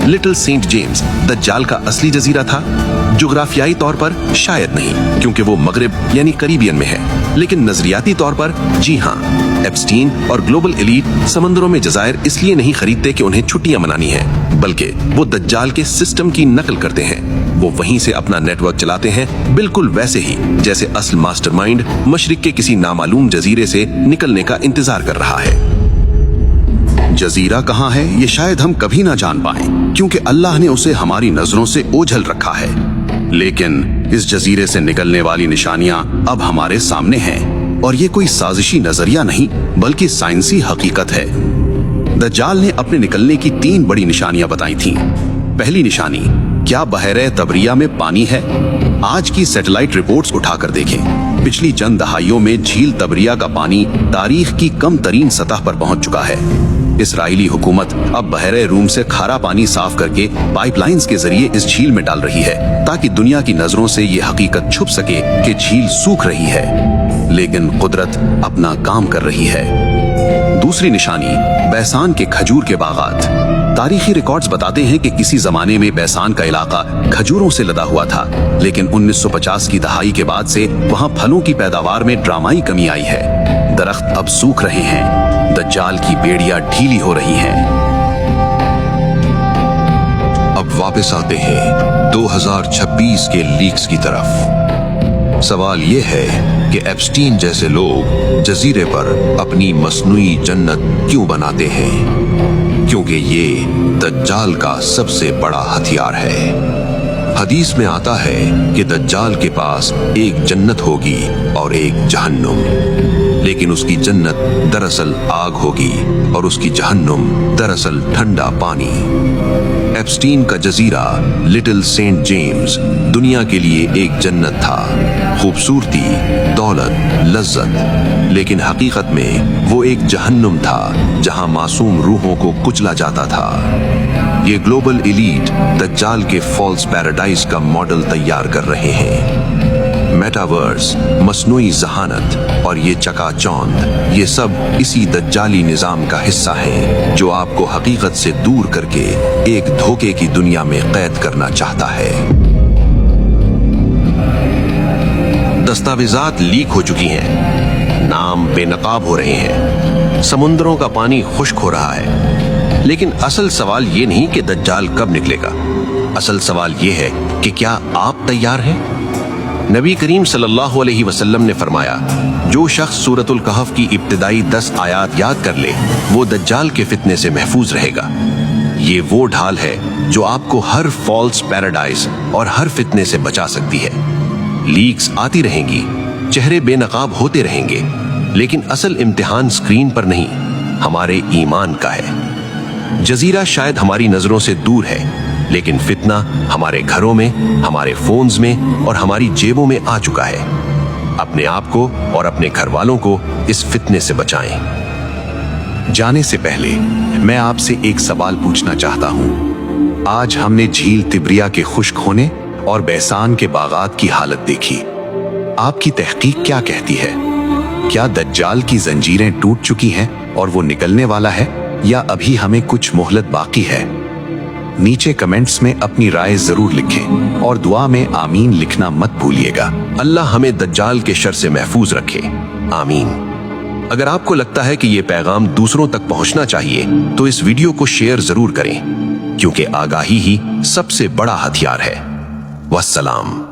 Little Saint James दज्जाल का असली जजीरा था? जुग्राफियाई तौर पर शायद नहीं, क्योंकि वो मगरिब यानी करीबियन में है, लेकिन नजरियाती तौर पर जी हाँ। एप्स्टीन और ग्लोबल एलीट समंदरों में जजायर इसलिए नहीं खरीदते कि उन्हें छुट्टियां मनानी है, बल्कि वो दज्जाल के सिस्टम की नकल करते हैं। वो वहीं से अपना नेटवर्क चलाते हैं, बिल्कुल वैसे ही जैसे असल मास्टरमाइंड मशरिक के किसी नामालूम जजीरे से निकलने का इंतजार कर रहा है। जजीरा कहाँ है ये शायद हम कभी ना जान पाए, क्योंकि अल्लाह ने उसे हमारी नजरों से ओझल रखा है। लेकिन इस जजीरे से निकलने वाली निशानियां अब हमारे सामने हैं, और ये कोई साजिशी नजरिया नहीं बल्कि साइंसी हकीकत है। दज्जाल ने अपने निकलने की 3 बड़ी निशानियां बताई थीं। पहली निशानी, क्या बहरे तबरिया में पानी है? आज की सैटेलाइट रिपोर्ट्स उठाकर देखें, पिछली चंद दहाइयों में झील तबरिया का पानी तारीख की कम तरीन सतह पर पहुंच चुका है। इसराइली हुकूमत अब बहरे रूम से खारा पानी साफ करके पाइपलाइंस के जरिए इस झील में डाल रही है, ताकि दुनिया की नजरों से ये हकीकत छुप सके कि झील सूख रही है। लेकिन कुदरत अपना काम कर रही है। दूसरी निशानी, बैसान के खजूर के बागात। तारीखी रिकॉर्ड्स बताते हैं कि किसी जमाने में बैसान का इलाका खजूरों से लदा हुआ था, लेकिन 1950 की दहाई के बाद से वहां फलों की पैदावार में ड्रामाई कमी आई है। दरख्त अब सूख रहे हैं, दज्जाल की बेड़ियां ढीली हो रही हैं। अब वापस आते हैं 2026 के लीक्स की तरफ। सवाल ये है कि एप्स्टीन जैसे लोग जजीरे पर अपनी मसनूई जन्नत क्यों बनाते हैं? क्योंकि ये दज्जाल का सबसे बड़ा हथियार है। हदीस में आता है कि दज्जाल के पास एक जन्नत होगी और एक जहन्नुम, लेकिन उसकी जन्नत दरअसल आग होगी और उसकी जहन्नुम दरअसल ठंडा पानी। एप्स्टीन का जजीरा लिटिल सेंट जेम्स दुनिया के लिए एक जन्नत था, खूबसूरती, दौलत, लज्जत, लेकिन हकीकत में वो एक जहन्नुम था जहां मासूम रूहों को कुचला जाता था। ये ग्लोबल एलीट दज्जाल के फॉल्स पैराडाइज का मॉडल तैयार कर रहे हैं। मेटावर्स, मसनूई जहानत और ये चकाचौंध, ये सब इसी दज्जाली निजाम का हिस्सा हैं, जो आपको हकीकत से दूर करके एक धोखे की दुनिया में कैद करना चाहता है। दस्तावेजात लीक हो चुकी हैं, नाम बेनकाब हो रहे हैं, समुद्रों का पानी खुश्क हो रहा है। लेकिन असल सवाल ये नहीं कि दज्जाल कब निकलेगा। असल सवाल ये है कि क्या आप तैयार हैं? नबी करीम सल्लल्लाहु अलैहि वसल्लम ने फरमाया, जो शख्स सूरतुल कहफ की इब्तिदाई 10 आयात याद कर ले, वो दज्जाल के फितने से महफूज रहेगा। ये वो ढाल है जो आपको हर फॉल्स पैराडाइज और हर फितने से बचा सकती है। लीक्स आती रहेंगी, चेहरे बेनकाब होते रहेंगे, लेकिन असल इम्तिहान स्क्रीन पर नहीं, हमारे ईमान का है। जजीरा शायद हमारी नजरों से दूर है, लेकिन फितना हमारे घरों में, हमारे फोन्स में और हमारी जेबों में आ चुका है। अपने आप को और अपने घर वालों को इस फितने से बचाएं। जाने से पहले मैं आपसे एक सवाल पूछना चाहता हूं। आज हमने झील तिब्रिया के खुश्क होने और बैसान के बागात की हालत देखी। आपकी तहकीक क्या कहती है? क्या दज्जाल की जंजीरें टूट चुकी हैं और वो निकलने वाला है, या अभी हमें कुछ मोहलत बाकी है? नीचे कमेंट्स में अपनी राय जरूर लिखें और दुआ में आमीन लिखना मत भूलिएगा। अल्लाह हमें दज्जाल के शर से महफूज रखे, आमीन। अगर आपको लगता है कि ये पैगाम दूसरों तक पहुंचना चाहिए, तो इस वीडियो को शेयर जरूर करें, क्योंकि आगाही ही सबसे बड़ा हथियार है। वस्सलाम।